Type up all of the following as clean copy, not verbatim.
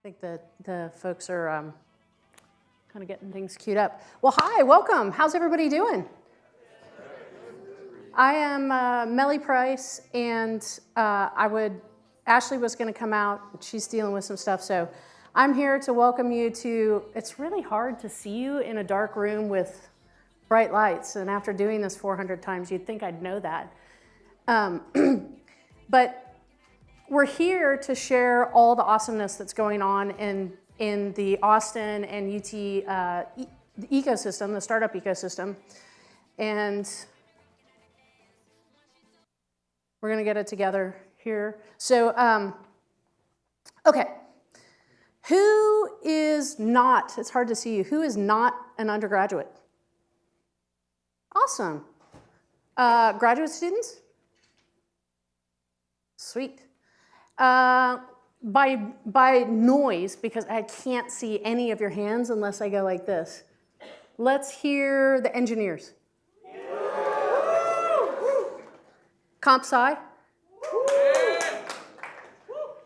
think the folks are kind of getting things queued up. Well, hi, welcome. How's everybody doing? I am Mellie Price, and Ashley was going to come out. She's dealing with some stuff, so I'm here to welcome you to, it's really hard to see you in a dark room with bright lights, and after doing this 400 times, you'd think I'd know that. But we're here to share all the awesomeness that's going on in the Austin and UT ecosystem, the startup ecosystem. And we're going to get it together here. So, okay. Who is not, it's hard to see you, who is not an undergraduate? Awesome. Graduate students? Sweet. By noise, because I can't see any of your hands unless I go like this. Let's hear the engineers. Comp sci?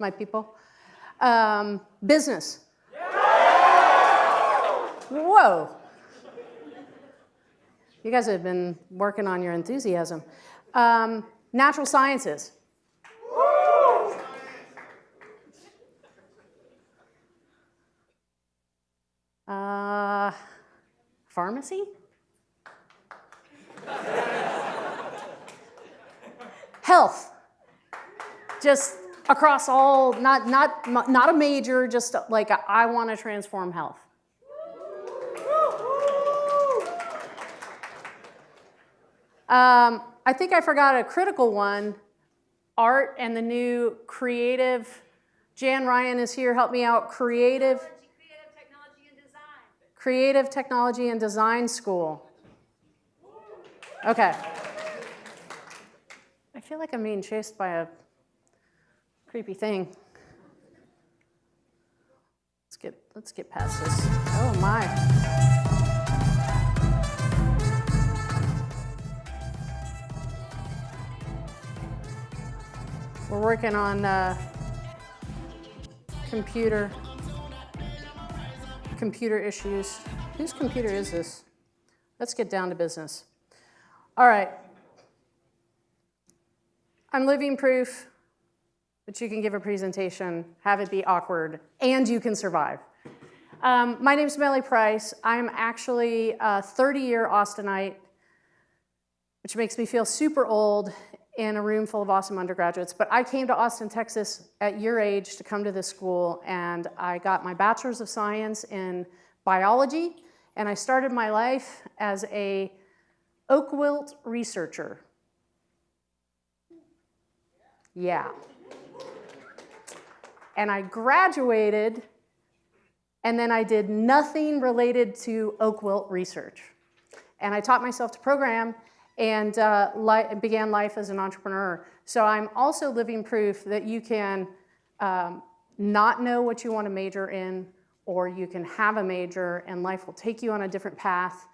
My people. Business? Whoa. You guys have been working on your enthusiasm. Natural sciences? Pharmacy? Health. Just across all, not a major, just like I want to transform health. I think I forgot a critical one, art and the new creative. Jan Ryan is here, help me out, Creative Technology and Design School. Okay. I feel like I'm being chased by a creepy thing. Let's get past this. Oh my. We're working on computer issues. Whose computer is this? Let's get down to business. All right. I'm living proof that you can give a presentation, have it be awkward, and you can survive. My name's Mellie Price. I'm actually a 30-year Austinite, which makes me feel super old in a room full of awesome undergraduates. But I came to Austin, Texas at your age to come to this school, and I got my bachelor's of science in biology, and I started my life as a oak wilt researcher. Yeah. And I graduated, and then I did nothing related to oak wilt research. And I taught myself to program and began life as an entrepreneur. So I'm also living proof that you can not know what you want to major in, or you can have a major and life will take you on a different path,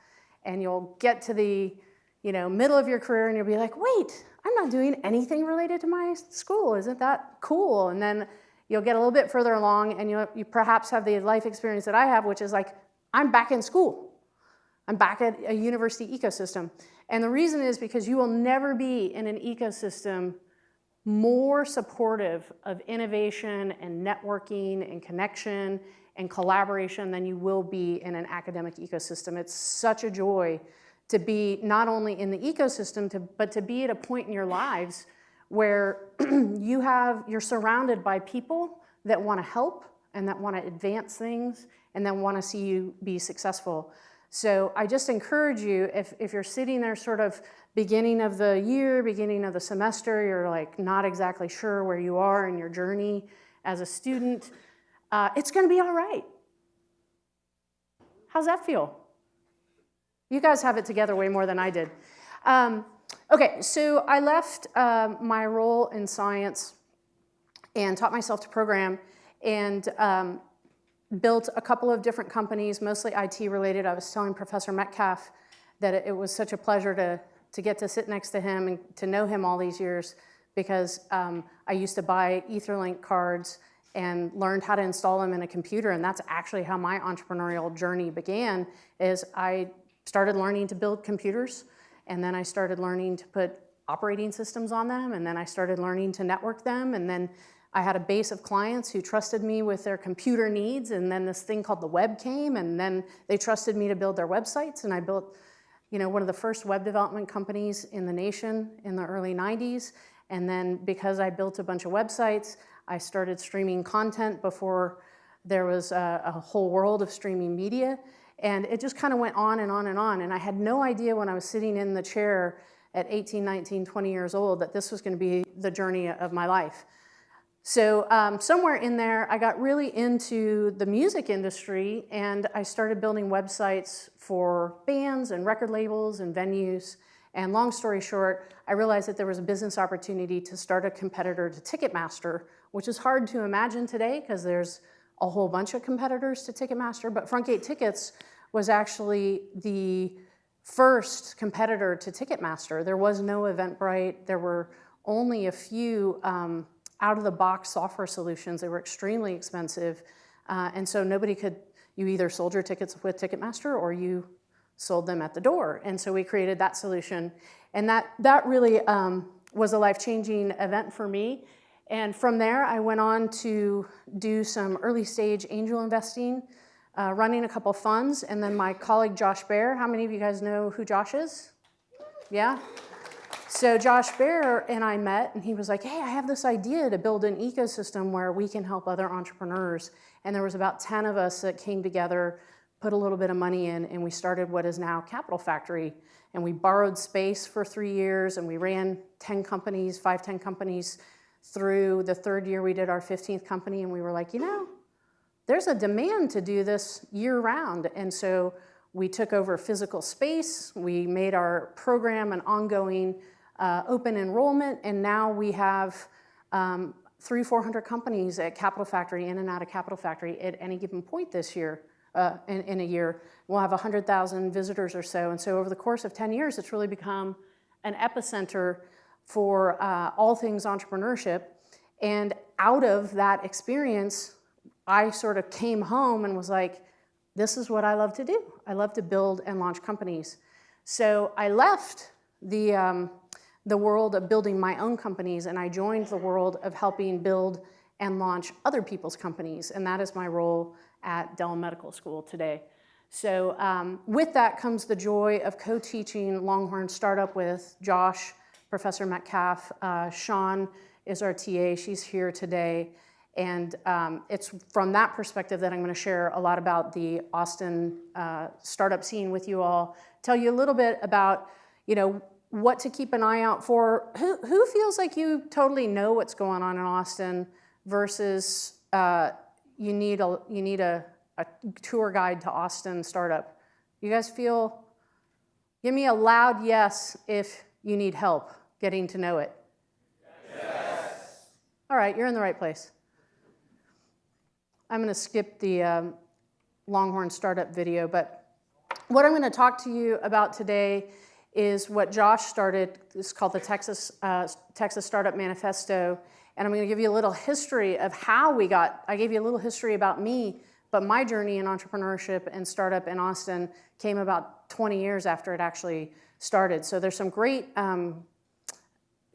and you'll get to the middle of your career and you'll be like, wait, I'm not doing anything related to my school. Isn't that cool? And then you'll get a little bit further along and you perhaps have the life experience that I have, which is like, I'm back in school. I'm back at a university ecosystem. And the reason is because you will never be in an ecosystem more supportive of innovation and networking and connection and collaboration than you will be in an academic ecosystem. It's such a joy to be not only in the ecosystem, but to be at a point in your lives where you're surrounded by people that want to help and that want to advance things and that want to see you be successful. So I just encourage you, if you're sitting there sort of beginning of the year, beginning of the semester, you're like not exactly sure where you are in your journey as a student, it's going to be all right. How's that feel? You guys have it together way more than I did. Okay, so I left my role in science and taught myself to program and built a couple of different companies, mostly IT related. I was telling Professor Metcalf that it was such a pleasure to get to sit next to him and to know him all these years, because I used to buy Etherlink cards and learned how to install them in a computer. And that's actually how my entrepreneurial journey began, is I started learning to build computers, and then I started learning to put operating systems on them, and then I started learning to network them, and then I had a base of clients who trusted me with their computer needs, and then this thing called the web came, and then they trusted me to build their websites, and I built, one of the first web development companies in the nation in the early 90s. And then because I built a bunch of websites, I started streaming content before there was a whole world of streaming media. And it just kind of went on and on and on. And I had no idea when I was sitting in the chair at 18, 19, 20 years old that this was going to be the journey of my life. So somewhere in there, I got really into the music industry, and I started building websites for bands and record labels and venues. And long story short, I realized that there was a business opportunity to start a competitor to Ticketmaster, which is hard to imagine today because there's a whole bunch of competitors to Ticketmaster. But Frontgate Tickets was actually the first competitor to Ticketmaster. There was no Eventbrite. There were only a few out-of-the-box software solutions. They were extremely expensive. And so you either sold your tickets with Ticketmaster or you sold them at the door. And so we created that solution. And that really was a life-changing event for me. And from there, I went on to do some early-stage angel investing, running a couple funds. And then my colleague, Josh Baer, how many of you guys know who Josh is? Yeah? So Josh Baer and I met, and he was like, hey, I have this idea to build an ecosystem where we can help other entrepreneurs. And there was about 10 of us that came together, put a little bit of money in, and we started what is now Capital Factory. And we borrowed space for 3 years, and we ran 10 companies, 10 companies. Through the third year, we did our 15th company, and we were like, there's a demand to do this year-round. And so we took over physical space. We made our program an ongoing open enrollment, and now we have 300-400 companies at Capital Factory, in and out of Capital Factory at any given point this year. In a year, we'll have 100,000 visitors or so. And so over the course of 10 years, it's really become an epicenter for all things entrepreneurship. And out of that experience, I sort of came home and was like, this is what I love to do. I love to build and launch companies. So I left the world of building my own companies, and I joined the world of helping build and launch other people's companies. And that is my role at Dell Medical School today. So with that comes the joy of co-teaching Longhorn Startup with Josh, Professor Metcalf. Sean is our TA. She's here today. And it's from that perspective that I'm going to share a lot about the Austin startup scene with you all. Tell you a little bit about, what to keep an eye out for. Who feels like you totally know what's going on in Austin versus you need a tour guide to Austin startup? You guys feel? Give me a loud yes if you need help getting to know it. Yes. All right, you're in the right place. I'm going to skip the Longhorn startup video, but what I'm going to talk to you about today is what Josh started. It's called the Texas Startup Manifesto, and I'm going to give you a little history of how I gave you a little history about me, but my journey in entrepreneurship and startup in Austin came about 20 years after it actually started. So there's some great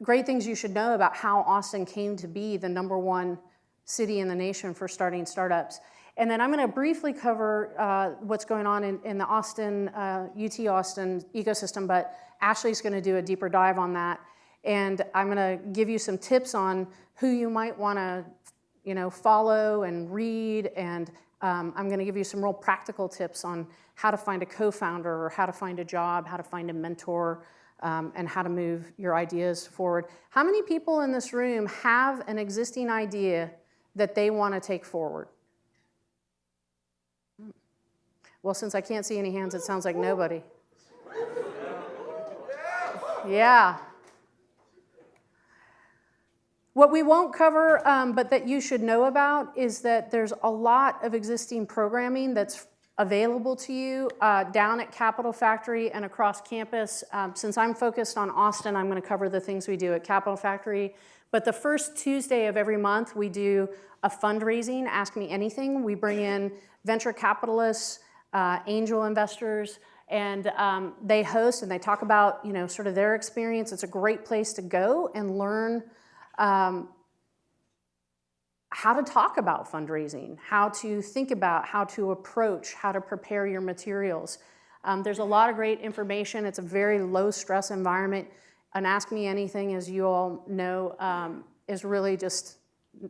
things you should know about how Austin came to be the #1 city in the nation for starting startups. And then I'm going to briefly cover what's going on in the Austin, UT Austin ecosystem, but Ashley's going to do a deeper dive on that. And I'm going to give you some tips on who you might want to, follow and read. And I'm going to give you some real practical tips on how to find a co-founder or how to find a job, how to find a mentor, and how to move your ideas forward. How many people in this room have an existing idea that they want to take forward? Well, since I can't see any hands, it sounds like nobody. Yeah. What we won't cover, but that you should know about, is that there's a lot of existing programming that's available to you down at Capital Factory and across campus. Since I'm focused on Austin, I'm going to cover the things we do at Capital Factory. But the first Tuesday of every month, we do a fundraising, Ask Me Anything. We bring in venture capitalists, angel investors, and they host and they talk about, sort of their experience. It's a great place to go and learn how to talk about fundraising, how to think about, how to approach, how to prepare your materials. There's a lot of great information. It's a very low stress environment. And Ask Me Anything, as you all know, is really just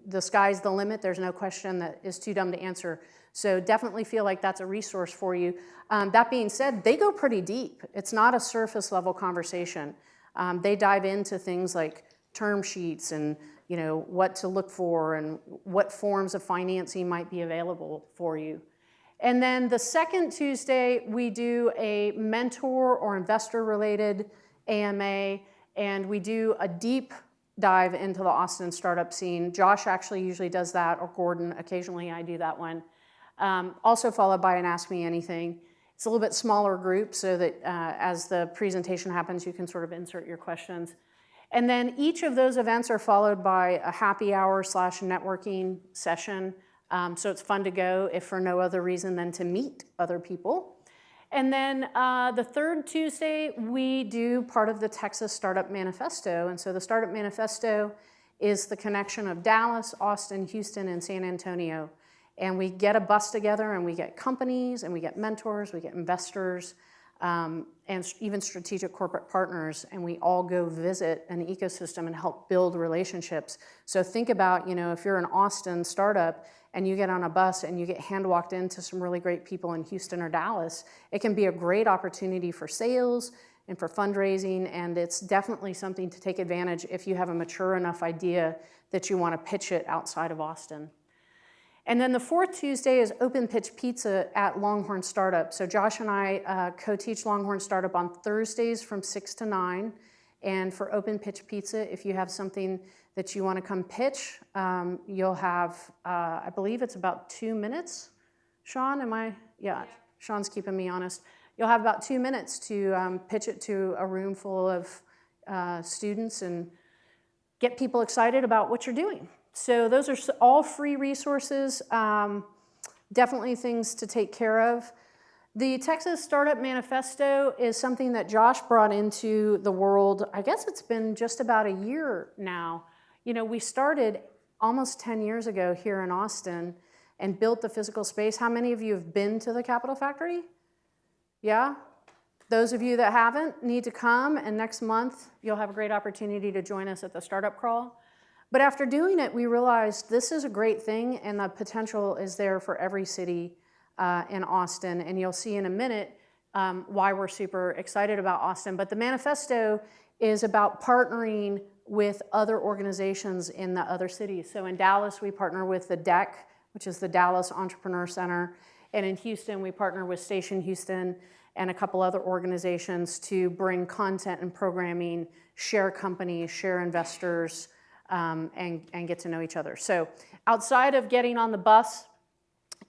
the sky's the limit. There's no question that is too dumb to answer. So definitely feel like that's a resource for you. That being said, they go pretty deep. It's not a surface level conversation. They dive into things like term sheets and what to look for and what forms of financing might be available for you. And then the second Tuesday, we do a mentor or investor related AMA, and we do a deep dive into the Austin startup scene. Josh actually usually does that, or Gordon. Occasionally I do that one. Also followed by an Ask Me Anything. It's a little bit smaller group so that as the presentation happens, you can sort of insert your questions. And then each of those events are followed by a happy hour / networking session. So it's fun to go if for no other reason than to meet other people. And then the third Tuesday, we do part of the Texas Startup Manifesto. And so the Startup Manifesto is the connection of Dallas, Austin, Houston, and San Antonio. And we get a bus together and we get companies and we get mentors, we get investors, and even strategic corporate partners, and we all go visit an ecosystem and help build relationships. So think about, if you're an Austin startup and you get on a bus and you get hand walked into some really great people in Houston or Dallas, it can be a great opportunity for sales and for fundraising, and it's definitely something to take advantage if you have a mature enough idea that you want to pitch it outside of Austin. And then the fourth Tuesday is Open Pitch Pizza at Longhorn Startup. So Josh and I co-teach Longhorn Startup on Thursdays from 6 to 9. And for Open Pitch Pizza, if you have something that you want to come pitch, you'll have, I believe it's about 2 minutes. Sean, am I? Yeah, Sean's keeping me honest. You'll have about 2 minutes to pitch it to a room full of students and get people excited about what you're doing. So those are all free resources, definitely things to take care of. The Texas Startup Manifesto is something that Josh brought into the world. I guess it's been just about a year now. We started almost 10 years ago here in Austin and built the physical space. How many of you have been to the Capitol Factory? Yeah? Those of you that haven't need to come, and next month you'll have a great opportunity to join us at the Startup Crawl. But after doing it, we realized this is a great thing, and the potential is there for every city in Austin. And you'll see in a minute why we're super excited about Austin. But the manifesto is about partnering with other organizations in the other cities. So in Dallas, we partner with the DEC, which is the Dallas Entrepreneur Center. And in Houston, we partner with Station Houston and a couple other organizations to bring content and programming, share companies, share investors, and get to know each other. So outside of getting on the bus,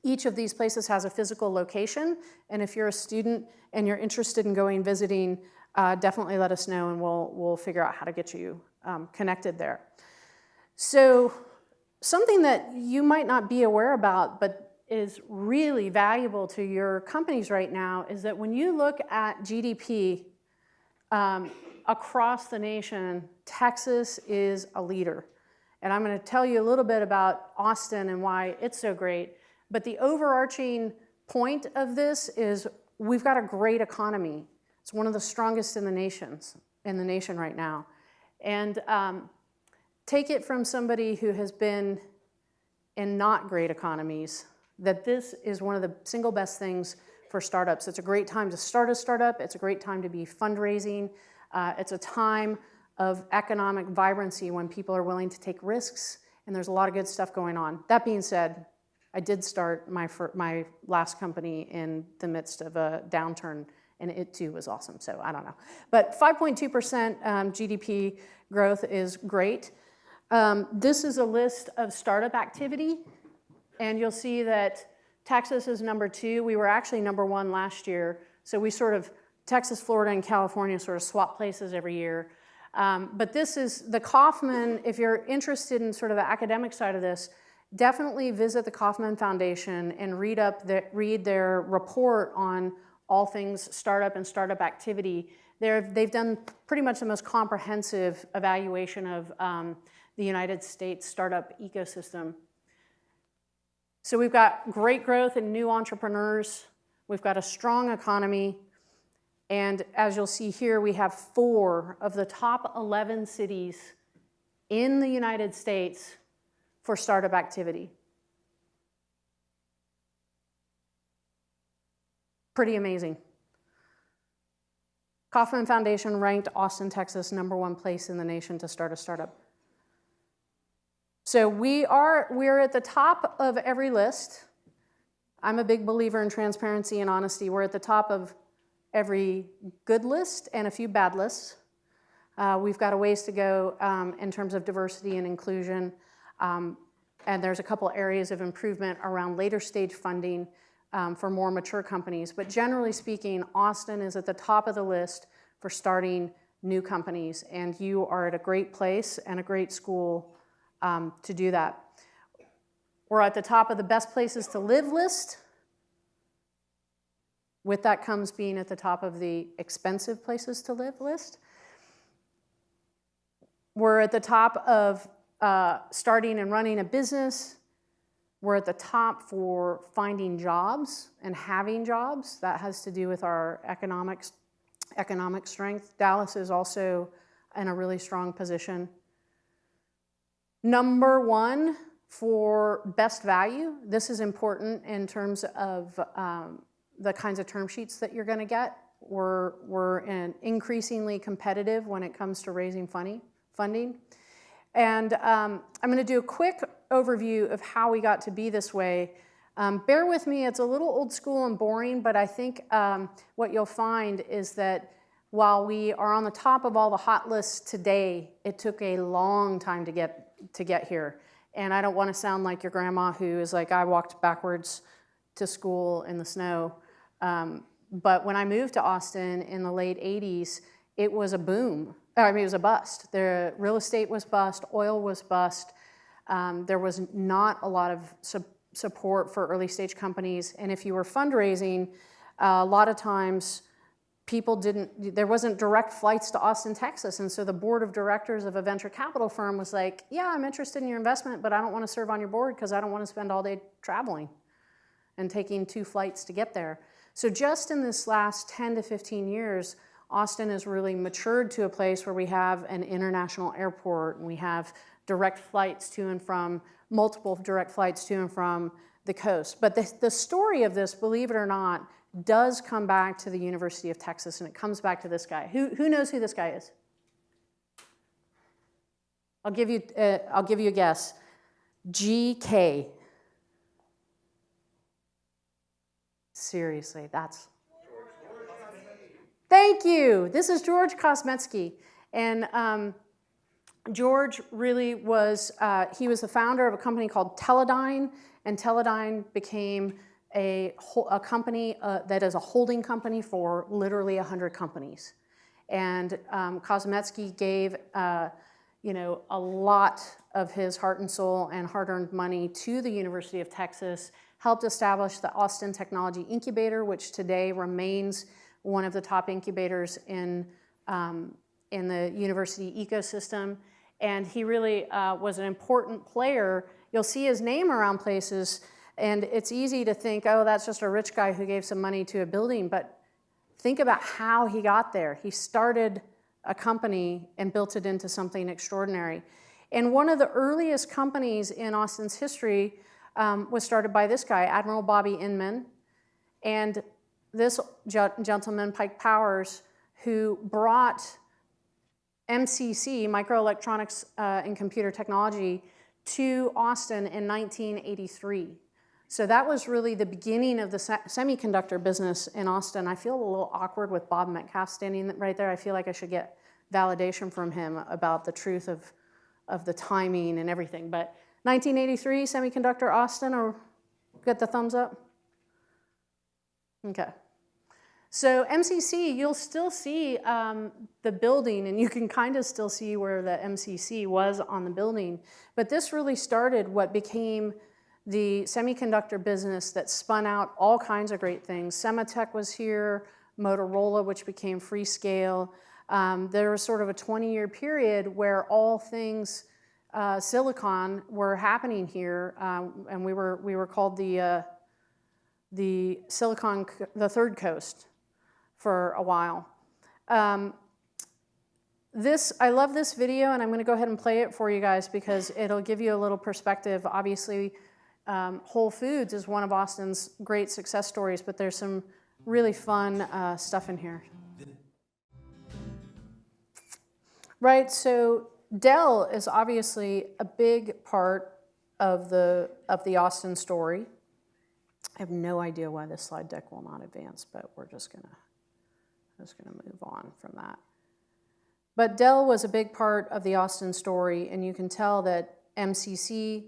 each of these places has a physical location. And if you're a student and you're interested in going visiting, definitely let us know and we'll figure out how to get you connected there. So something that you might not be aware about, but is really valuable to your companies right now is that when you look at GDP, across the nation, Texas is a leader. And I'm going to tell you a little bit about Austin and why it's so great. But the overarching point of this is we've got a great economy. It's one of the strongest in the nation right now. And take it from somebody who has been in not great economies, that this is one of the single best things for startups. It's a great time to start a startup. It's a great time to be fundraising. It's a time of economic vibrancy when people are willing to take risks, and there's a lot of good stuff going on. That being said, I did start my last company in the midst of a downturn, and it too was awesome, so I don't know. But 5.2% GDP growth is great. This is a list of startup activity, and you'll see that Texas is number 2. We were actually number 1 last year, so we sort of Texas, Florida, and California sort of swap places every year. But this is the Kauffman, if you're interested in sort of the academic side of this, definitely visit the Kauffman Foundation and read their report on all things startup and startup activity. They've done pretty much the most comprehensive evaluation of the United States startup ecosystem. So we've got great growth in new entrepreneurs. We've got a strong economy. And as you'll see here, we have 4 of the top 11 cities in the United States for startup activity. Pretty amazing. Kauffman Foundation ranked Austin, Texas, #1 place in the nation to start a startup. So we're at the top of every list. I'm a big believer in transparency and honesty. We're at the top of every good list and a few bad lists. We've got a ways to go in terms of diversity and inclusion. And there's a couple areas of improvement around later stage funding for more mature companies. But generally speaking, Austin is at the top of the list for starting new companies. And you are at a great place and a great school to do that. We're at the top of the best places to live list. With that comes being at the top of the expensive places to live list. We're at the top of starting and running a business. We're at the top for finding jobs and having jobs. That has to do with our economic strength. Dallas is also in a really strong position. #1 for best value. This is important in terms of the kinds of term sheets that you're going to get. We're increasingly competitive when it comes to raising funding. And I'm going to do a quick overview of how we got to be this way. Bear with me, it's a little old school and boring, but I think what you'll find is that while we are on the top of all the hot lists today, it took a long time to get here. And I don't want to sound like your grandma who is like, I walked backwards to school in the snow. But when I moved to Austin in the late 80s, it was a boom. I mean, it was a bust. The real estate was bust, oil was bust. There was not a lot of support for early stage companies. And if you were fundraising, a lot of times there wasn't direct flights to Austin, Texas. And so the board of directors of a venture capital firm was like, yeah, I'm interested in your investment, but I don't want to serve on your board because I don't want to spend all day traveling and taking 2 flights to get there. So just in this last 10 to 15 years, Austin has really matured to a place where we have an international airport and we have direct flights to and from, multiple direct flights to and from the coast. But the story of this, believe it or not, does come back to the University of Texas, and it comes back to this guy. Who knows who this guy is? I'll give you a guess. GK. Seriously, that's... Thank you. This is George Kosmetsky. And George really was, he was the founder of a company called Teledyne, and Teledyne became a company that is a holding company for literally 100 companies. And Kosmetsky gave a lot of his heart and soul and hard-earned money to the University of Texas, helped establish the Austin Technology Incubator, which today remains one of the top incubators in the university ecosystem. And he really was an important player. You'll see his name around places, and it's easy to think, oh, that's just a rich guy who gave some money to a building, but think about how he got there. He started a company and built it into something extraordinary. And one of the earliest companies in Austin's history was started by this guy, Admiral Bobby Inman. And this gentleman, Pike Powers, who brought MCC, microelectronics and computer technology, to Austin in 1983. So that was really the beginning of the semiconductor business in Austin. I feel a little awkward with Bob Metcalf standing right there. I feel like I should get validation from him about the truth of the timing and everything. But 1983, semiconductor Austin, or get the thumbs up? Okay. So MCC, you'll still see the building, and you can kind of still see where the MCC was on the building. But this really started what became the semiconductor business that spun out all kinds of great things. Sematech was here, Motorola, which became Freescale. There was sort of a 20-year period where all things silicon were happening here, and we were called the Third Coast for a while. I love this video, and I'm going to go ahead and play it for you guys because it'll give you a little perspective. Obviously, Whole Foods is one of Austin's great success stories, but there's some really fun stuff in here. Right, so Dell is obviously a big part of the Austin story. I have no idea why this slide deck will not advance, but we're just gonna move on from that. But Dell was a big part of the Austin story, and you can tell that MCC,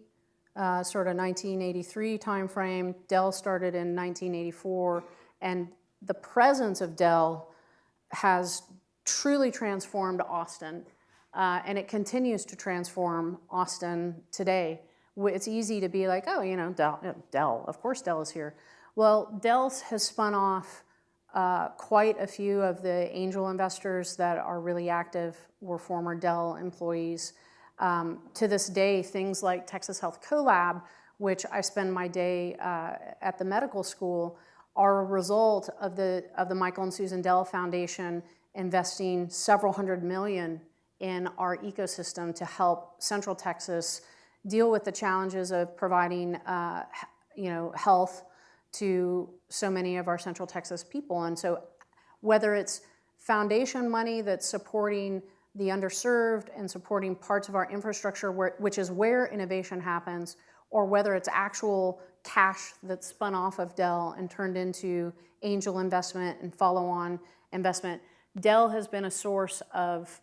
sort of 1983 timeframe, Dell started in 1984, and the presence of Dell has truly transformed Austin, and it continues to transform Austin today. It's easy to be like, oh, you know, Dell, of course Dell is here. Well, Dell has spun off quite a few of the angel investors that are really active were former Dell employees. To this day, things like Texas Health Collab, which I spend my day at the medical school, are a result of the Michael and Susan Dell Foundation investing several $100 million in our ecosystem to help Central Texas deal with the challenges of providing health to so many of our Central Texas people. And so whether it's foundation money that's supporting the underserved and supporting parts of our infrastructure, which is where innovation happens, or whether it's actual cash that's spun off of Dell and turned into angel investment and follow-on investment, Dell has been a source of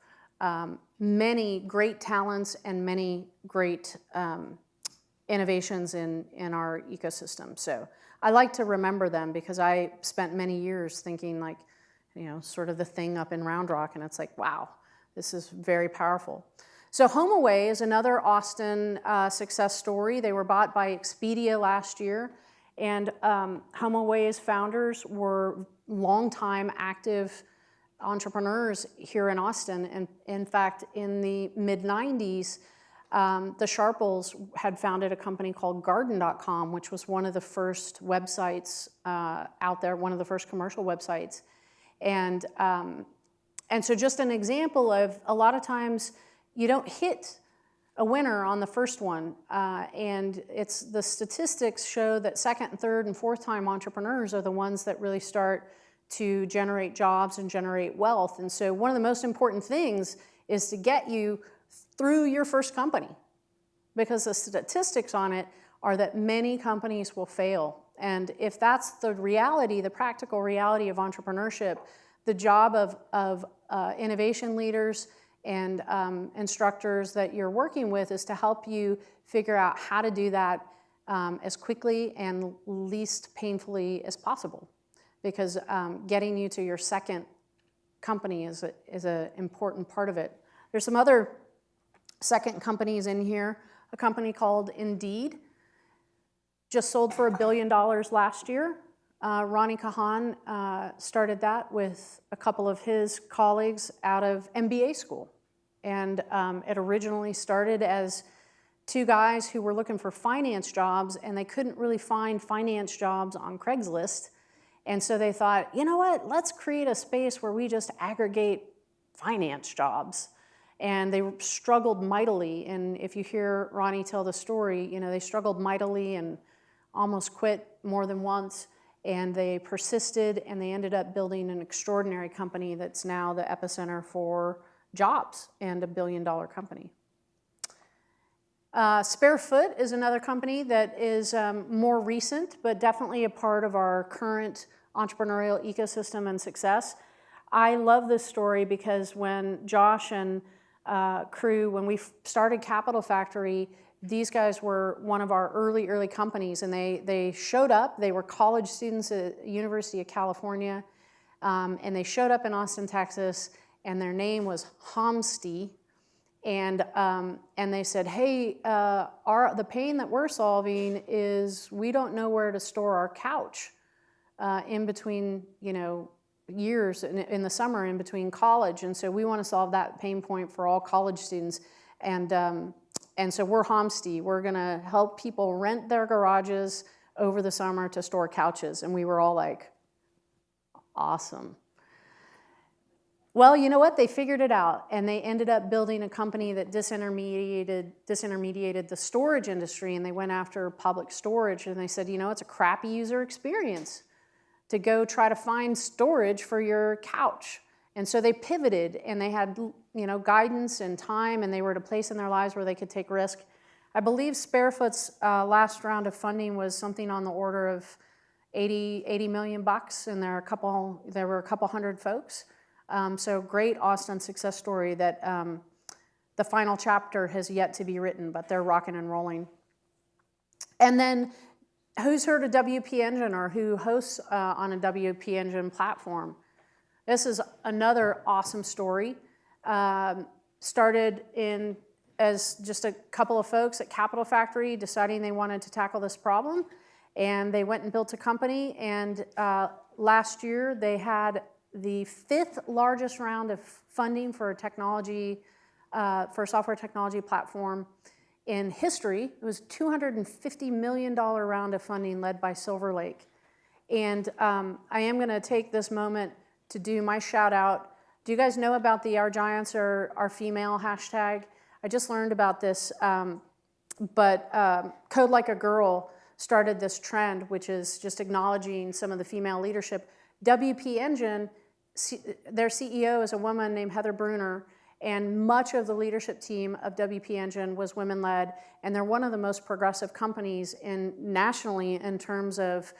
many great talents and many great innovations in our ecosystem. So I like to remember them because I spent many years thinking like, you know, sort of the thing up in Round Rock, and it's like, wow, this is very powerful. So HomeAway is another Austin success story. They were bought by Expedia last year, and HomeAway's founders were longtime active entrepreneurs here in Austin. And in fact, in the mid-90s, the Sharples had founded a company called Garden.com, which was one of the first websites out there, one of the first commercial websites. And so just an example of a lot of times you don't hit a winner on the first one. And the statistics show that second and third and fourth time entrepreneurs are the ones that really start to generate jobs and generate wealth. And so one of the most important things is to get you through your first company, because the statistics on it are that many companies will fail. And if that's the reality, the practical reality of entrepreneurship, the job of innovation leaders and instructors that you're working with is to help you figure out how to do that as quickly and least painfully as possible. Because getting you to your second company is an important part of it. There's some other second companies in here. A company called Indeed just sold for $1 billion last year. Ronnie Kahan started that with a couple of his colleagues out of MBA school. And it originally started as two guys who were looking for finance jobs, and they couldn't really find finance jobs on Craigslist. And so they thought, you know what, let's create a space where we just aggregate finance jobs. And they struggled mightily. And if you hear Ronnie tell the story, you know, they struggled mightily and almost quit more than once. And they persisted, and they ended up building an extraordinary company that's now the epicenter for jobs and $1 billion company. Sparefoot is another company that is more recent, but definitely a part of our current entrepreneurial ecosystem and success. I love this story because when Josh and crew, when we started Capital Factory, these guys were one of our early companies, and they showed up. They were college students at University of California. and they showed up in Austin, Texas, and their name was Homsty. And they said, hey, the pain that we're solving is we don't know where to store our couch in between, years in the summer in between college. And so we want to solve that pain point for all college students. And so we're Homsty. We're going to help people rent their garages over the summer to store couches. And we were all like, awesome. Well, you know what? They figured it out, and they ended up building a company that disintermediated the storage industry, and they went after public storage, and they said, it's a crappy user experience to go try to find storage for your couch. And so they pivoted, and they had, guidance and time, and they were at a place in their lives where they could take risk. I believe Sparefoot's last round of funding was something on the order of $80 million, and there were a couple hundred folks. So great Austin success story that the final chapter has yet to be written, but they're rocking and rolling. And then who's heard of WP Engine or who hosts on a WP Engine platform? This is another awesome story. Started as just a couple of folks at Capital Factory deciding they wanted to tackle this problem. And they went and built a company. And last year they had the 5th largest round of funding for a software technology platform in history. It was a $250 million round of funding led by Silver Lake. And I am going to take this moment to do my shout out. Do you guys know about the Our Giants Are Female hashtag? I just learned about this, but Code Like a Girl started this trend, which is just acknowledging some of the female leadership. WP Engine, their CEO is a woman named Heather Bruner, and much of the leadership team of WP Engine was women-led, and they're one of the most progressive companies nationally in terms of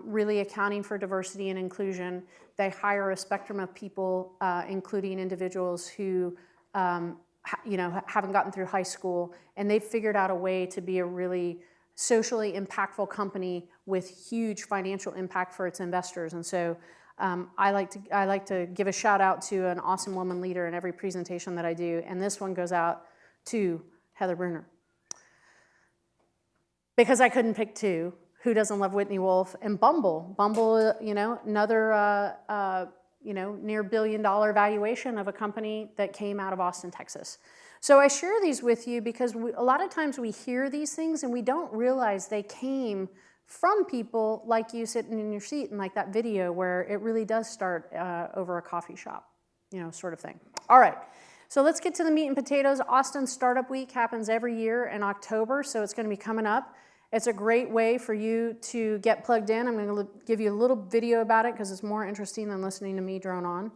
really accounting for diversity and inclusion. They hire a spectrum of people, including individuals who haven't gotten through high school, and they've figured out a way to be a really socially impactful company with huge financial impact for its investors. And so I like to give a shout out to an awesome woman leader in every presentation that I do, and this one goes out to Heather Bruner. Because I couldn't pick two. Who doesn't love Whitney Wolfe? And Bumble. Bumble, another near $1 billion valuation of a company that came out of Austin, Texas. So I share these with you because a lot of times we hear these things and we don't realize they came from people like you sitting in your seat and like that video where it really does start over a coffee shop, sort of thing. All right, so let's get to the meat and potatoes. Austin Startup Week happens every year in October, so it's going to be coming up. It's a great way for you to get plugged in. I'm going to give you a little video about it because it's more interesting than listening to me drone on.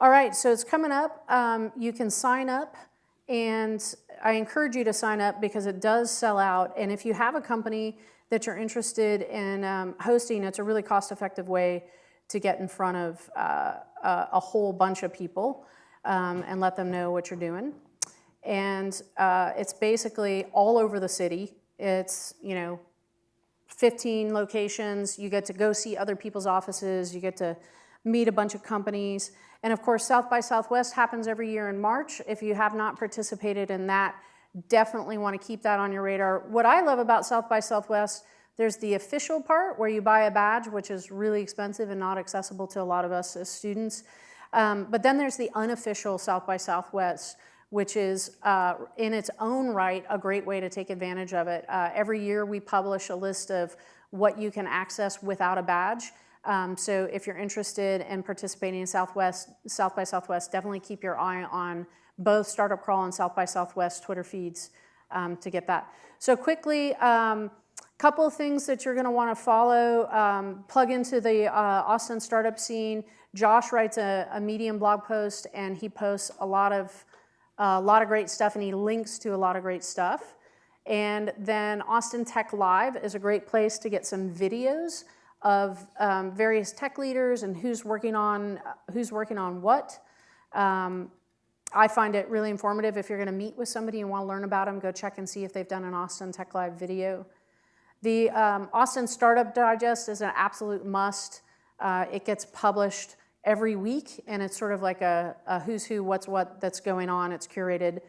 All right, so it's coming up. You can sign up, and I encourage you to sign up because it does sell out. And if you have a company that you're interested in hosting, it's a really cost-effective way to get in front of a whole bunch of people and let them know what you're doing. And it's basically all over the city. It's 15 locations. You get to go see other people's offices. You get to meet a bunch of companies. And of course, South by Southwest happens every year in March. If you have not participated in that, definitely want to keep that on your radar. What I love about South by Southwest, there's the official part where you buy a badge, which is really expensive and not accessible to a lot of us as students. But then there's the unofficial South by Southwest, which is in its own right a great way to take advantage of it. Every year we publish a list of what you can access without a badge. So if you're interested in participating in South by Southwest, definitely keep your eye on both Startup Crawl and South by Southwest Twitter feeds to get that. So quickly, couple of things that you're going to want to follow. Plug into the Austin startup scene. Josh writes a Medium blog post, and he posts a lot of great stuff, and he links to a lot of great stuff. And then Austin Tech Live is a great place to get some videos of various tech leaders and who's working on what. I find it really informative. If you're going to meet with somebody and want to learn about them, go check and see if they've done an Austin Tech Live video. The Austin Startup Digest is an absolute must. It gets published every week, and it's sort of like a who's who, what's what that's going on. It's curated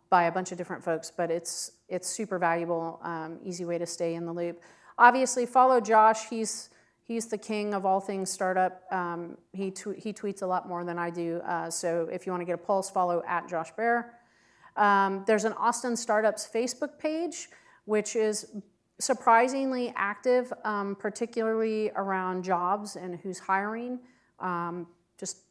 by a bunch of different folks, but it's super valuable, easy way to stay in the loop. Obviously, follow Josh. He's the king of all things startup. He tweets a lot more than I do. So if you want to get a pulse, follow @JoshBear. There's an Austin Startups Facebook page, which is surprisingly active, particularly around jobs and who's hiring. Just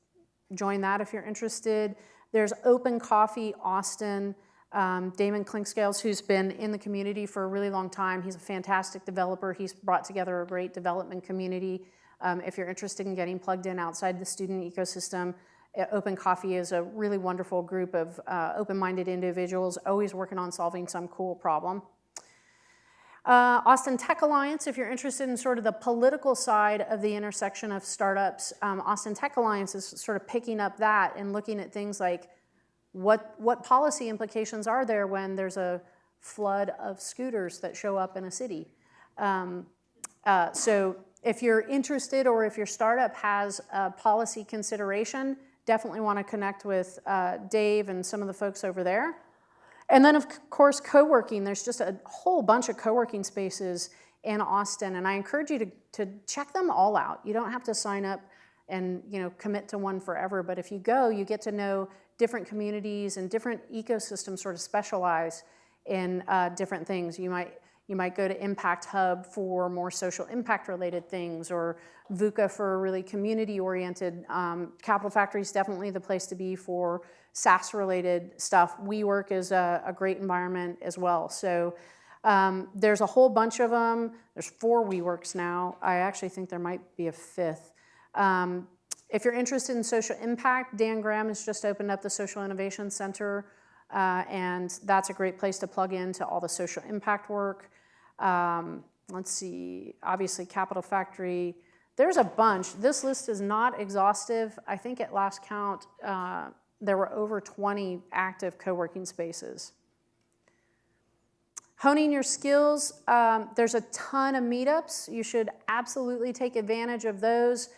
join that if you're interested. There's Open Coffee Austin. Damon Clinkscales, who's been in the community for a really long time. He's a fantastic developer. He's brought together a great development community. If you're interested in getting plugged in outside the student ecosystem, Open Coffee is a really wonderful group of open-minded individuals, always working on solving some cool problem. Austin Tech Alliance, if you're interested in sort of the political side of the intersection of startups, Austin Tech Alliance is sort of picking up that and looking at things like what policy implications are there when there's a flood of scooters that show up in a city. So if you're interested, or if your startup has a policy consideration, definitely want to connect with Dave and some of the folks over there. And then, of course, co-working. There's just a whole bunch of co-working spaces in Austin, and I encourage you to check them all out. You don't have to sign up and commit to one forever, but if you go, you get to know different communities, and different ecosystems sort of specialize in different things. You might go to Impact Hub for more social impact related things, or VUCA for really community oriented. Capital Factory is definitely the place to be for SaaS related stuff. WeWork is a great environment as well. So there's a whole bunch of them. There's 4 WeWorks now. I actually think there might be a 5th. If you're interested in social impact, Dan Graham has just opened up the Social Innovation Center, and that's a great place to plug into all the social impact work. Let's see, obviously Capital Factory. There's a bunch. This list is not exhaustive. I think at last count, there were over 20 active co-working spaces. Honing your skills, there's a ton of meetups. You should absolutely take advantage of those.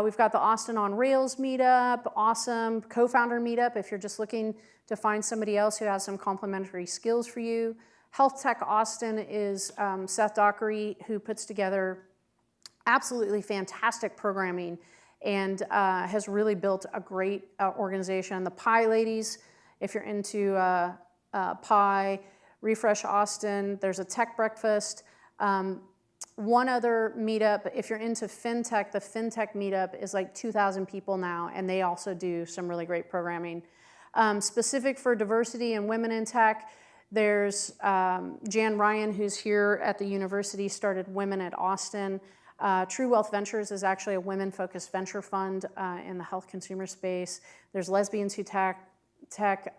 We've got the Austin on Rails meetup, awesome co-founder meetup if you're just looking to find somebody else who has some complementary skills for you. Health Tech Austin is Seth Dockery, who puts together absolutely fantastic programming and has really built a great organization. The Pi Ladies, if you're into Pi, Refresh Austin, there's a tech breakfast. One other meetup, if you're into FinTech, the FinTech meetup is like 2,000 people now, and they also do some really great programming. Specific for diversity and women in tech, there's Jan Ryan, who's here at the university, started Women at Austin. True Wealth Ventures is actually a women-focused venture fund in the health consumer space. There's Lesbians Who Tech,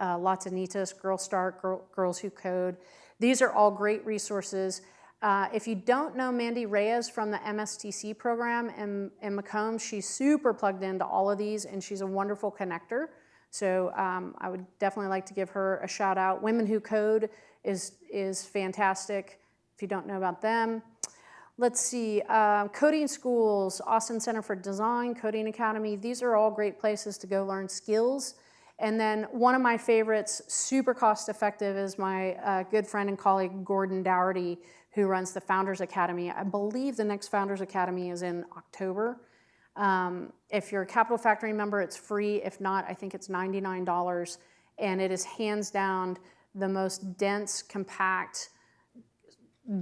Latinitas, Girl Start, Girls Who Code. These are all great resources. If you don't know Mandy Reyes from the MSTC program in Macomb, she's super plugged into all of these, and she's a wonderful connector. So I would definitely like to give her a shout out. Women Who Code is fantastic if you don't know about them. Let's see, coding schools, Austin Center for Design, Coding Academy. These are all great places to go learn skills. And then one of my favorites, super cost effective, is my good friend and colleague Gordon Dougherty, who runs the Founders Academy. I believe the next Founders Academy is in October. If you're a Capital Factory member, it's free. If not, I think it's $99. And it is hands down the most dense, compact,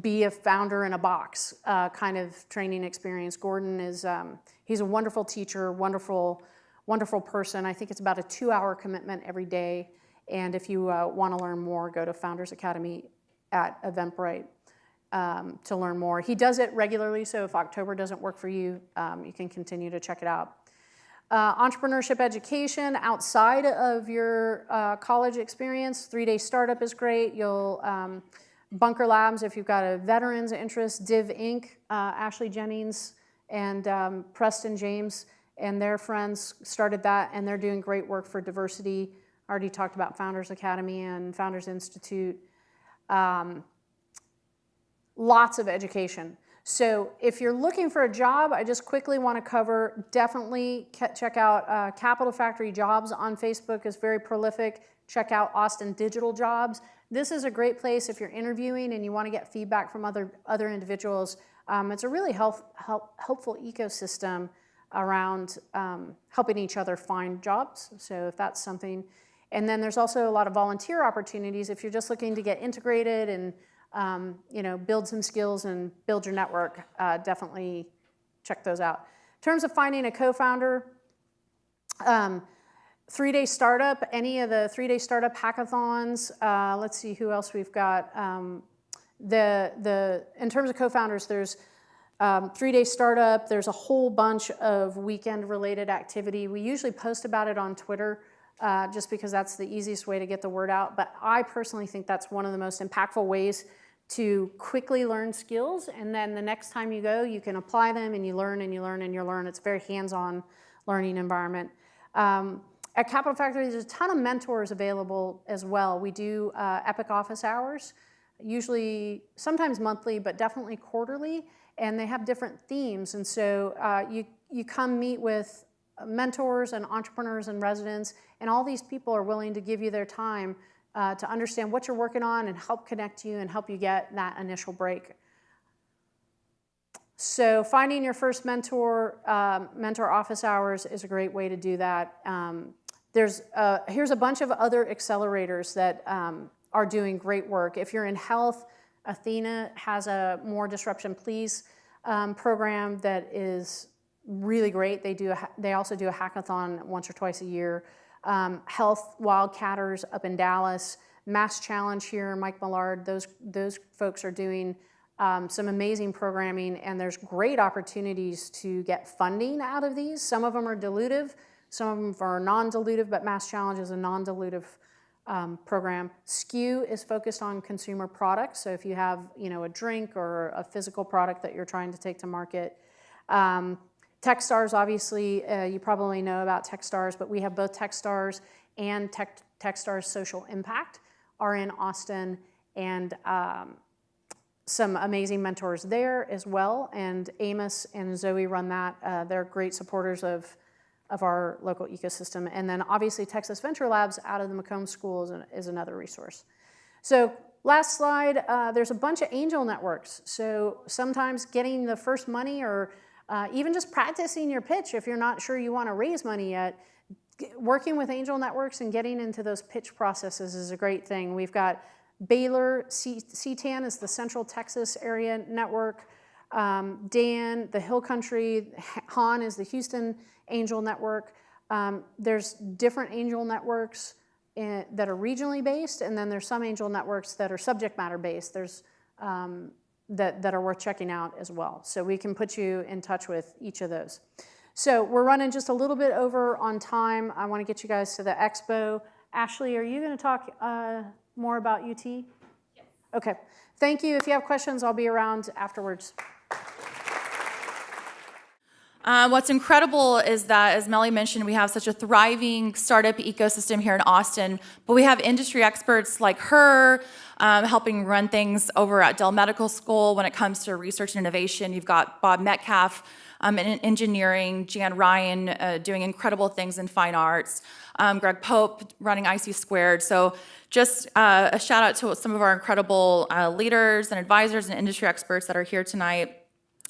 be a founder in a box kind of training experience. Gordon is, he's a wonderful teacher, wonderful person. I think it's about a 2-hour commitment every day. And if you want to learn more, go to Founders Academy at Eventbrite to learn more. He does it regularly, so if October doesn't work for you, you can continue to check it out. Entrepreneurship education outside of your college experience, 3-day startup is great. You'll Bunker Labs, if you've got a veterans interest, Div Inc., Ashley Jennings and Preston James and their friends started that, and they're doing great work for diversity. I already talked about Founders Academy and Founders Institute. Lots of education. So if you're looking for a job, I just quickly want to cover, definitely check out Capital Factory Jobs on Facebook, is very prolific. Check out Austin Digital Jobs. This is a great place if you're interviewing and you want to get feedback from other individuals. It's a really helpful ecosystem around helping each other find jobs. So if that's something. And then there's also a lot of volunteer opportunities if you're just looking to get integrated and build some skills and build your network. Definitely check those out. In terms of finding a co-founder, 3-day startup, any of the 3-day startup hackathons. Let's see who else we've got. In terms of co-founders, there's 3-day startup. There's a whole bunch of weekend-related activity. We usually post about it on Twitter just because that's the easiest way to get the word out. But I personally think that's one of the most impactful ways to quickly learn skills. And then the next time you go, you can apply them and you learn and you learn and you learn. It's a very hands-on learning environment. At Capital Factory, there's a ton of mentors available as well. We do epic office hours, usually sometimes monthly, but definitely quarterly, and they have different themes. And so you come meet with mentors and entrepreneurs and residents, and all these people are willing to give you their time to understand what you're working on and help connect you and help you get that initial break. So finding your first mentor office hours is a great way to do that. Here's a bunch of other accelerators that are doing great work. If you're in health, Athena has a More Disruption Please program that is really great. They also do a hackathon once or twice a year. Health Wildcatters up in Dallas, Mass Challenge here, Mike Millard, those folks are doing some amazing programming, and there's great opportunities to get funding out of these. Some of them are dilutive, some of them are non-dilutive, but Mass Challenge is a non-dilutive program. SKU is focused on consumer products, so if you have a drink or a physical product that you're trying to take to market. Techstars, obviously, you probably know about Techstars, but we have both Techstars and Techstars Social Impact are in Austin, and some amazing mentors there as well. And Amos and Zoe run that. They're great supporters of our local ecosystem. And then obviously Texas Venture Labs out of the Macomb School is another resource. So last slide, there's a bunch of angel networks. So sometimes getting the first money or even just practicing your pitch if you're not sure you want to raise money yet, working with angel networks and getting into those pitch processes is a great thing. We've got Baylor, CTAN is the Central Texas Area Network, Dan, the Hill Country, Han is the Houston Angel Network. There's different angel networks that are regionally based, and then there's some angel networks that are subject matter based. There's that are worth checking out as well. So we can put you in touch with each of those. So we're running just a little bit over on time. I want to get you guys to the expo. Ashley, are you going to talk more about UT? Yes. Okay. Thank you. If you have questions, I'll be around afterwards. What's incredible is that, as Mellie mentioned, we have such a thriving startup ecosystem here in Austin, but we have industry experts like her helping run things over at Dell Medical School when it comes to research and innovation. You've got Bob Metcalf in engineering, Jan Ryan doing incredible things in fine arts, Greg Pope running IC Squared. So just a shout out to some of our incredible leaders and advisors and industry experts that are here tonight.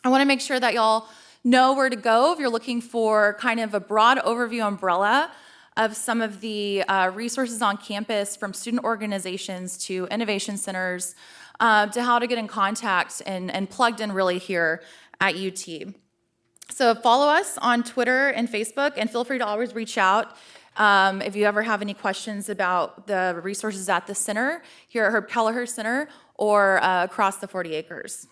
I want to make sure that y'all know where to go if you're looking for kind of a broad overview umbrella of some of the resources on campus, from student organizations to innovation centers, to how to get in contact and plugged in really here at UT. So follow us on Twitter and Facebook, and feel free to always reach out if you ever have any questions about the resources at the center, here at Herb Kelleher Center, or across the 40 acres.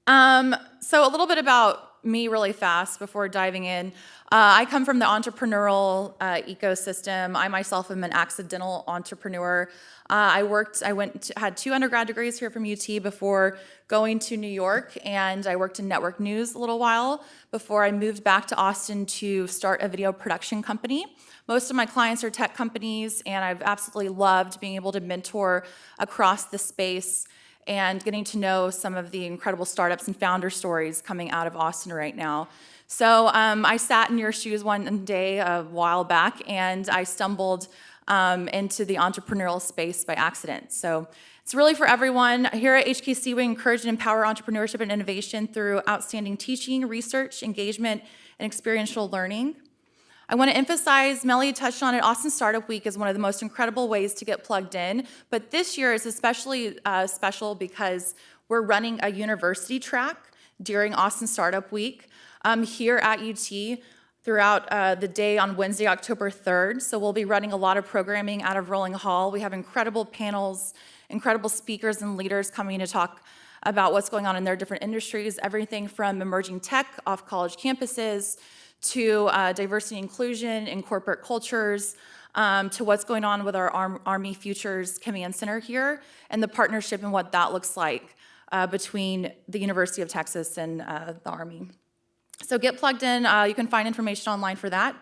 So a little bit about me really fast before diving in. I come from the entrepreneurial ecosystem. I myself am an accidental entrepreneur. Had 2 undergrad degrees here from UT before going to New York, and I worked in network news a little while before I moved back to Austin to start a video production company. Most of my clients are tech companies, and I've absolutely loved being able to mentor across the space and getting to know some of the incredible startups and founder stories coming out of Austin right now. So I sat in your shoes one day a while back, and I stumbled into the entrepreneurial space by accident. So it's really for everyone. Here at HKC, we encourage and empower entrepreneurship and innovation through outstanding teaching, research, engagement, and experiential learning. I want to emphasize, Mellie touched on it, Austin Startup Week is one of the most incredible ways to get plugged in, but this year is especially special because we're running a university track during Austin Startup Week here at UT throughout the day on Wednesday, October 3rd. So we'll be running a lot of programming out of Rolling Hall. We have incredible panels, incredible speakers and leaders coming to talk about what's going on in their different industries, everything from emerging tech off college campuses to diversity and inclusion in corporate cultures, to what's going on with our Army Futures Command Center here, and the partnership and what that looks like between the University of Texas and the Army. So get plugged in. You can find information online for that.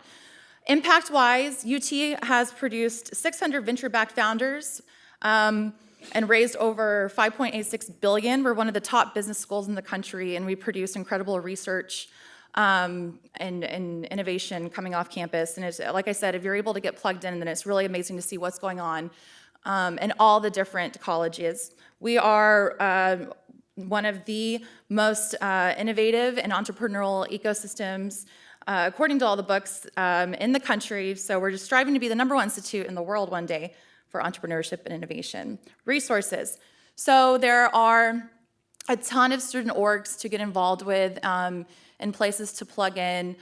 Impact-wise, UT has produced 600 venture-backed founders and raised over $5.86 billion. We're one of the top business schools in the country, and we produce incredible research and innovation coming off campus. And it's, like I said, if you're able to get plugged in, then it's really amazing to see what's going on in all the different colleges. We are one of the most innovative and entrepreneurial ecosystems, according to all the books, in the country. So we're just striving to be the #1 institute in the world one day for entrepreneurship and innovation. Resources. So there are a ton of student orgs to get involved with and places to plug in.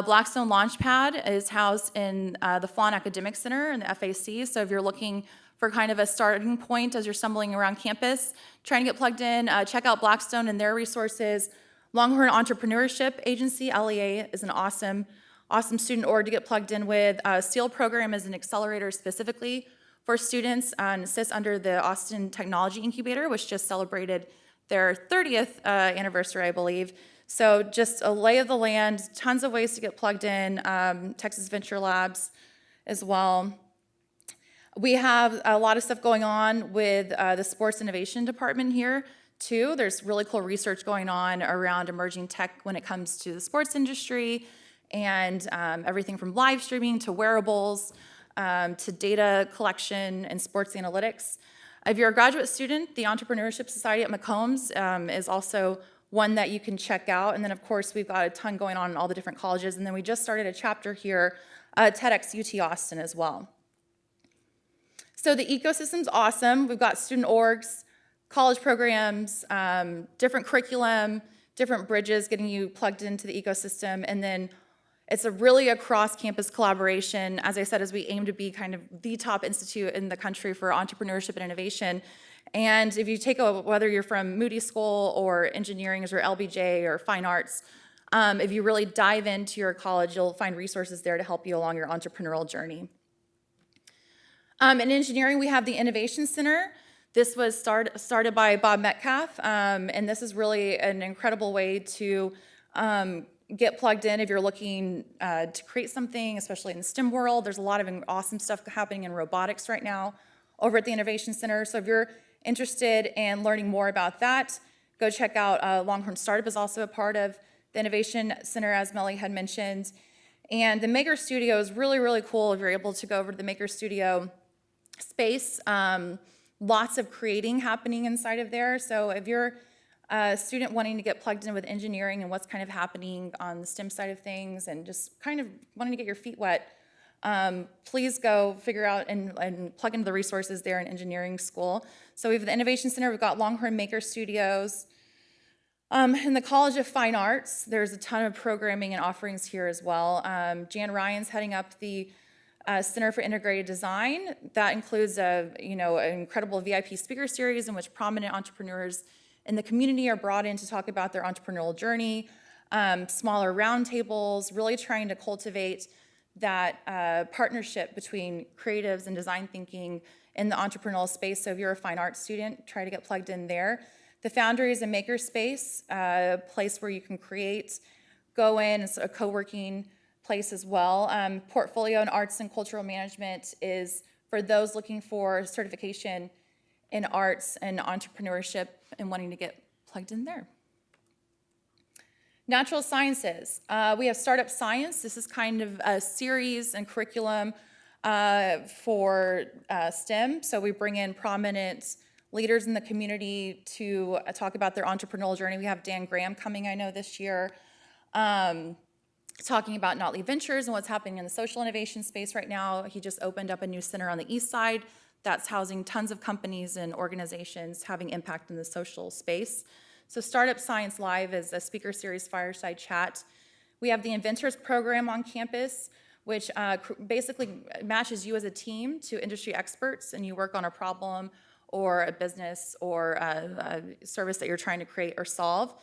Blackstone Launchpad is housed in the Flan Academic Center in the FAC. So if you're looking for kind of a starting point as you're stumbling around campus, trying to get plugged in, check out Blackstone and their resources. Longhorn Entrepreneurship Agency, LEA, is an awesome student org to get plugged in with. SEAL program is an accelerator specifically for students and sits under the Austin Technology Incubator, which just celebrated their 30th anniversary, I believe. So just a lay of the land, tons of ways to get plugged in, Texas Venture Labs as well. We have a lot of stuff going on with the Sports Innovation Department here, too. There's really cool research going on around emerging tech when it comes to the sports industry, and everything from live streaming to wearables to data collection and sports analytics. If you're a graduate student, the Entrepreneurship Society at McCombs is also one that you can check out. And then, of course, we've got a ton going on in all the different colleges. And then we just started a chapter here at TEDx UT Austin as well. So the ecosystem's awesome. We've got student orgs, college programs, different curriculum, different bridges getting you plugged into the ecosystem. And then it's a really across campus collaboration, as I said, as we aim to be kind of the top institute in the country for entrepreneurship and innovation. And if you take whether you're from Moody School or engineering or LBJ or fine arts, if you really dive into your college, you'll find resources there to help you along your entrepreneurial journey. In engineering, we have the Innovation Center. This was started by Bob Metcalf, and this is really an incredible way to get plugged in if you're looking to create something, especially in the STEM world. There's a lot of awesome stuff happening in robotics right now over at the Innovation Center. So if you're interested in learning more about that, go check out Longhorn Startup is also a part of the Innovation Center, as Mellie had mentioned. And the Maker Studio is really, really cool if you're able to go over to the Maker Studio space. Lots of creating happening inside of there. So if you're a student wanting to get plugged in with engineering and what's kind of happening on the STEM side of things and just kind of wanting to get your feet wet, please go figure out and plug into the resources there in engineering school. So we have the Innovation Center, we've got Longhorn Maker Studios. In the College of Fine Arts, there's a ton of programming and offerings here as well. Jan Ryan's heading up the Center for Integrated Design. That includes an incredible VIP speaker series in which prominent entrepreneurs in the community are brought in to talk about their entrepreneurial journey, smaller roundtables, really trying to cultivate that partnership between creatives and design thinking in the entrepreneurial space. So if you're a fine arts student, try to get plugged in there. The Foundry is a maker space, a place where you can create, go in. It's a co-working place as well. Portfolio in Arts and Cultural Management is for those looking for certification in arts and entrepreneurship and wanting to get plugged in there. Natural Sciences. We have Startup Science. This is kind of a series and curriculum for STEM. So we bring in prominent leaders in the community to talk about their entrepreneurial journey. We have Dan Graham coming, I know, this year, talking about Notley Ventures and what's happening in the social innovation space right now. He just opened up a new center on the east side that's housing tons of companies and organizations having impact in the social space. So Startup Science Live is a speaker series fireside chat. We have the Inventors program on campus, which basically matches you as a team to industry experts, and you work on a problem or a business or a service that you're trying to create or solve.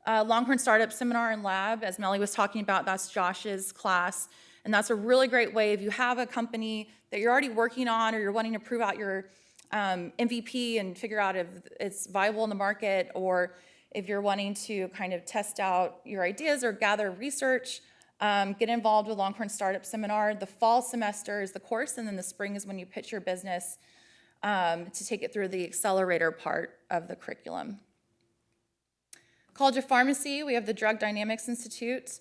Longhorn Startup Seminar and Lab, as Mellie was talking about, that's Josh's class. And that's a really great way if you have a company that you're already working on or you're wanting to prove out your MVP and figure out if it's viable in the market, or if you're wanting to kind of test out your ideas or gather research, get involved with Longhorn Startup Seminar. The fall semester is the course, and then the spring is when you pitch your business to take it through the accelerator part of the curriculum. College of Pharmacy, we have the Drug Dynamics Institute.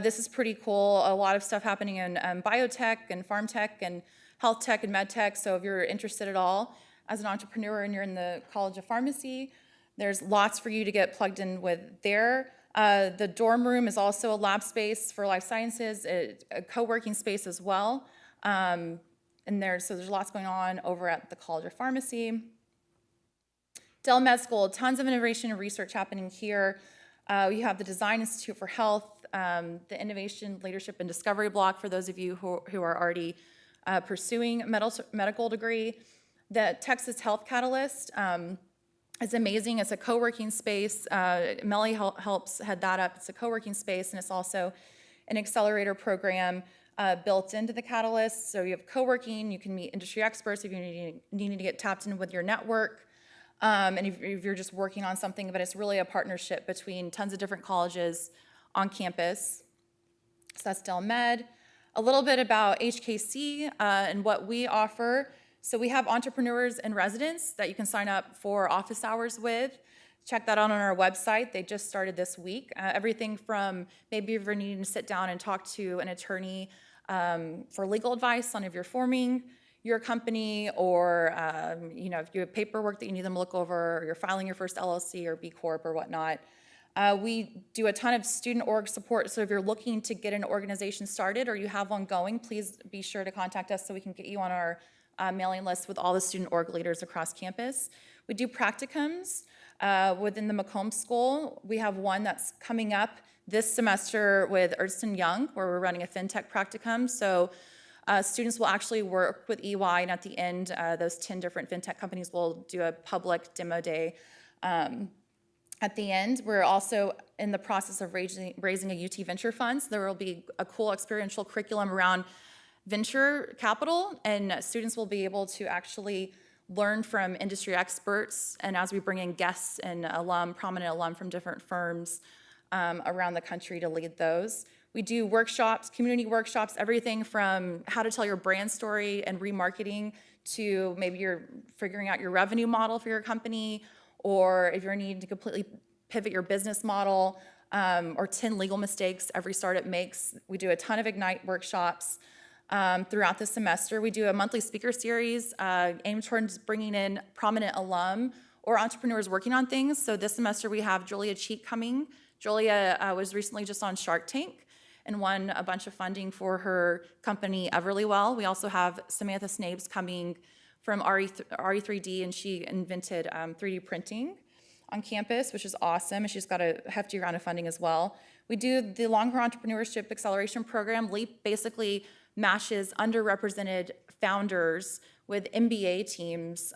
This is pretty cool. A lot of stuff happening in biotech and farm tech and health tech and med tech. So if you're interested at all as an entrepreneur and you're in the College of Pharmacy, there's lots for you to get plugged in with there. The dorm room is also a lab space for life sciences, a co-working space as well. And there's lots going on over at the College of Pharmacy. Dell Med School, tons of innovation and research happening here. You have the Design Institute for Health, the Innovation, Leadership, and Discovery block for those of you who are already pursuing a medical degree. The Texas Health Catalyst is amazing. It's a co-working space. Mellie helps head that up. It's a co-working space, and it's also an accelerator program built into the Catalyst. So you have co-working, you can meet industry experts if you need to get tapped in with your network. And if you're just working on something, but it's really a partnership between tons of different colleges on campus. So that's Dell Med. A little bit about HKC and what we offer. So we have entrepreneurs in residence that you can sign up for office hours with. Check that out on our website. They just started this week. Everything from maybe if you're needing to sit down and talk to an attorney for legal advice on if you're forming your company, or if you have paperwork that you need them to look over, or you're filing your first LLC or B Corp or whatnot. We do a ton of student org support, so if you're looking to get an organization started or you have one going, please be sure to contact us so we can get you on our mailing list with all the student org leaders across campus. We do practicums within the Macomb School. We have one that's coming up this semester with Ernst & Young, where we're running a FinTech practicum. So students will actually work with EY, and at the end, those 10 different FinTech companies will do a public demo day. At the end, we're also in the process of raising a UT venture fund. So there will be a cool experiential curriculum around venture capital, and students will be able to actually learn from industry experts, and as we bring in guests and prominent alum from different firms around the country to lead those. We do workshops, community workshops, everything from how to tell your brand story and remarketing to maybe you're figuring out your revenue model for your company, or if you're needing to completely pivot your business model, or 10 legal mistakes every startup makes. We do a ton of Ignite workshops throughout the semester. We do a monthly speaker series aimed towards bringing in prominent alum or entrepreneurs working on things. So this semester we have Julia Cheek coming. Julia was recently just on Shark Tank and won a bunch of funding for her company Everlywell. We also have Samantha Snabes coming from RE3D, and she invented 3D printing on campus, which is awesome, and she's got a hefty round of funding as well. We do the Longhorn Entrepreneurship Acceleration Program. LEAP basically matches underrepresented founders with MBA teams,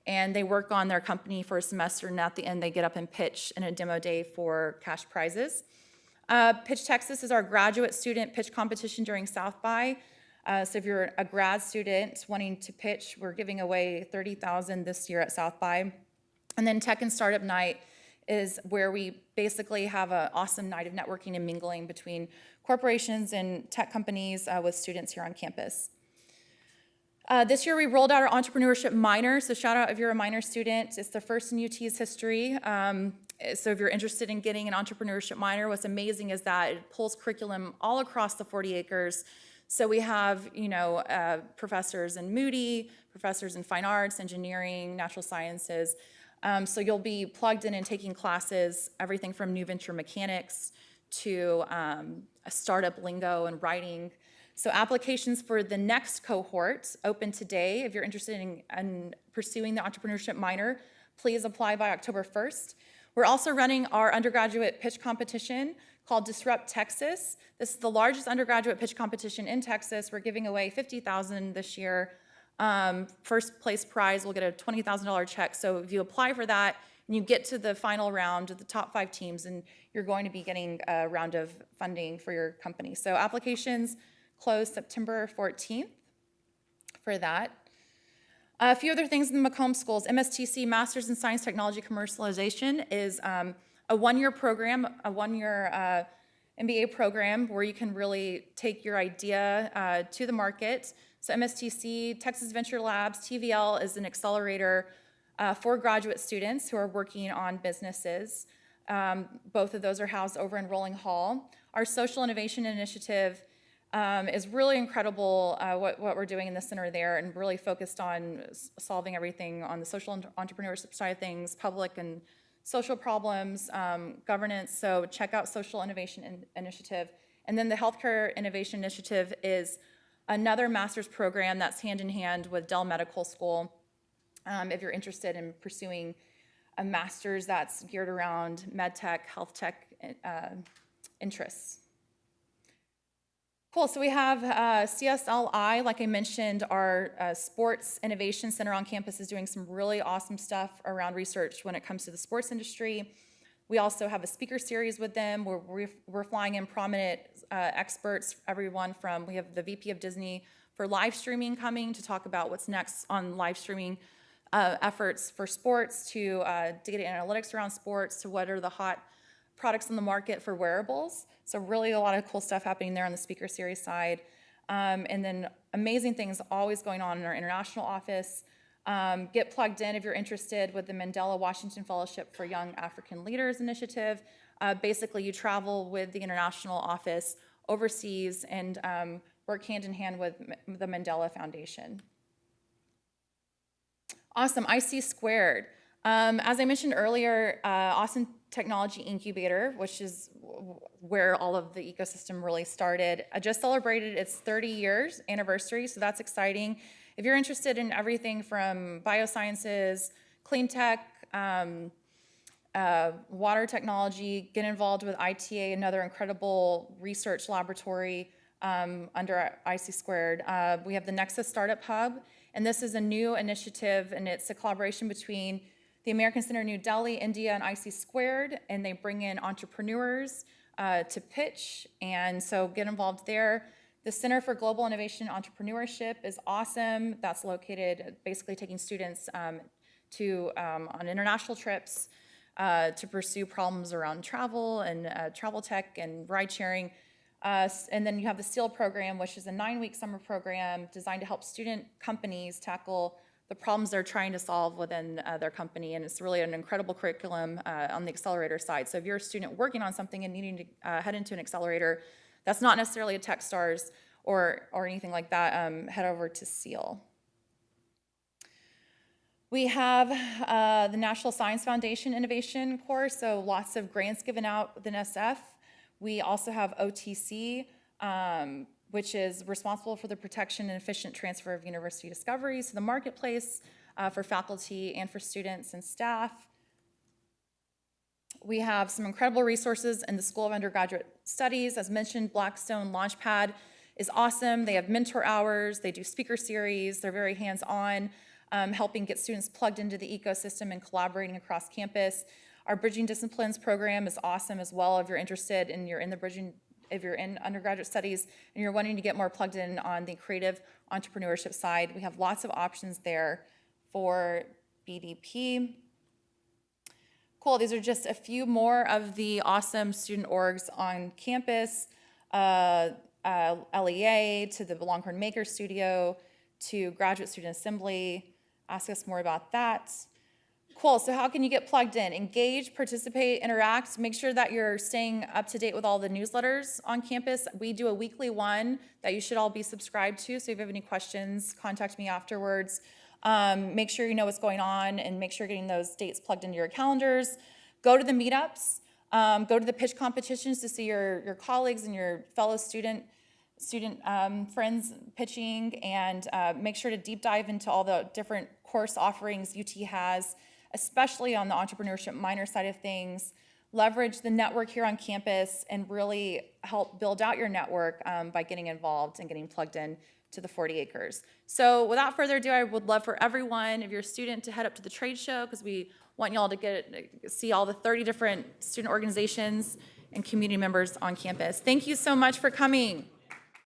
and they work on their company for a semester, and at the end they get up and pitch in a demo day for cash prizes. Pitch Texas is our graduate student pitch competition during South by. So if you're a grad student wanting to pitch, we're giving away $30,000 this year at South by. And then Tech and Startup Night is where we basically have an awesome night of networking and mingling between corporations and tech companies with students here on campus. This year we rolled out our entrepreneurship minor, so shout out if you're a minor student. It's the first in UT's history. So if you're interested in getting an entrepreneurship minor, what's amazing is that it pulls curriculum all across the 40 acres. So we have, professors in Moody, professors in fine arts, engineering, natural sciences. So you'll be plugged in and taking classes, everything from new venture mechanics to a startup lingo and writing. So applications for the next cohort open today. If you're interested in pursuing the entrepreneurship minor, please apply by October 1st. We're also running our undergraduate pitch competition called Disrupt Texas. This is the largest undergraduate pitch competition in Texas. We're giving away $50,000 this year. First place prize will get a $20,000 check. So if you apply for that and you get to the final round of the top 5 teams, and you're going to be getting a round of funding for your company. So applications close September 14th for that. A few other things in the Macomb schools. MSTC, Masters in Science Technology Commercialization, is a one-year program, a one-year MBA program where you can really take your idea to the market. So MSTC, Texas Venture Labs, TVL is an accelerator for graduate students who are working on businesses. Both of those are housed over in Rolling Hall. Our Social Innovation Initiative is really incredible what we're doing in the center there, and really focused on solving everything on the social entrepreneurship side of things, public and social problems, governance. So check out Social Innovation Initiative. And then the Healthcare Innovation Initiative is another master's program that's hand in hand with Dell Medical School. If you're interested in pursuing a master's that's geared around med tech, health tech interests. Cool, so we have CSLI, like I mentioned, our Sports Innovation Center on campus is doing some really awesome stuff around research when it comes to the sports industry. We also have a speaker series with them where we're flying in prominent experts, everyone from, we have the VP of Disney for live streaming coming to talk about what's next on live streaming efforts for sports, to data analytics around sports, to what are the hot products on the market for wearables. So really a lot of cool stuff happening there on the speaker series side. And then amazing things always going on in our international office. Get plugged in if you're interested with the Mandela Washington Fellowship for Young African Leaders initiative. Basically, you travel with the international office overseas and work hand in hand with the Mandela Foundation. Awesome, IC Squared. As I mentioned earlier, Austin Technology Incubator, which is where all of the ecosystem really started, just celebrated its 30 years anniversary, so that's exciting. If you're interested in everything from biosciences, clean tech, water technology, get involved with ITA, another incredible research laboratory under IC Squared. We have the Nexus Startup Hub, and this is a new initiative, and it's a collaboration between the American Center New Delhi, India, and IC Squared, and they bring in entrepreneurs to pitch, and so get involved there. The Center for Global Innovation and Entrepreneurship is awesome. That's located, basically taking students on international trips to pursue problems around travel and travel tech and ride sharing. And then you have the SEAL program, which is a 9-week summer program designed to help student companies tackle the problems they're trying to solve within their company, and it's really an incredible curriculum on the accelerator side. So if you're a student working on something and needing to head into an accelerator, that's not necessarily a Techstars or anything like that, head over to SEAL. We have the National Science Foundation Innovation course, so lots of grants given out within SF. We also have OTC, which is responsible for the protection and efficient transfer of university discoveries to the marketplace for faculty and for students and staff. We have some incredible resources in the School of Undergraduate Studies. As mentioned, Blackstone Launchpad is awesome. They have mentor hours, they do speaker series, they're very hands-on, helping get students plugged into the ecosystem and collaborating across campus. Our Bridging Disciplines program is awesome as well if you're interested and you're in the bridging, if you're in undergraduate studies and you're wanting to get more plugged in on the creative entrepreneurship side. We have lots of options there for BDP. Cool, these are just a few more of the awesome student orgs on campus. LEA, to the Longhorn Maker Studio, to Graduate Student Assembly. Ask us more about that. Cool, so how can you get plugged in? Engage, participate, interact. Make sure that you're staying up to date with all the newsletters on campus. We do a weekly one that you should all be subscribed to, so if you have any questions, contact me afterwards. Make sure you know what's going on and make sure you're getting those dates plugged into your calendars. Go to the meetups. Go to the pitch competitions to see your colleagues and your fellow student friends pitching, and make sure to deep dive into all the different course offerings UT has, especially on the entrepreneurship minor side of things. Leverage the network here on campus and really help build out your network by getting involved and getting plugged in to the 40 acres. So without further ado, I would love for everyone, if you're a student, to head up to the trade show, because we want y'all to see all the 30 different student organizations and community members on campus. Thank you so much for coming.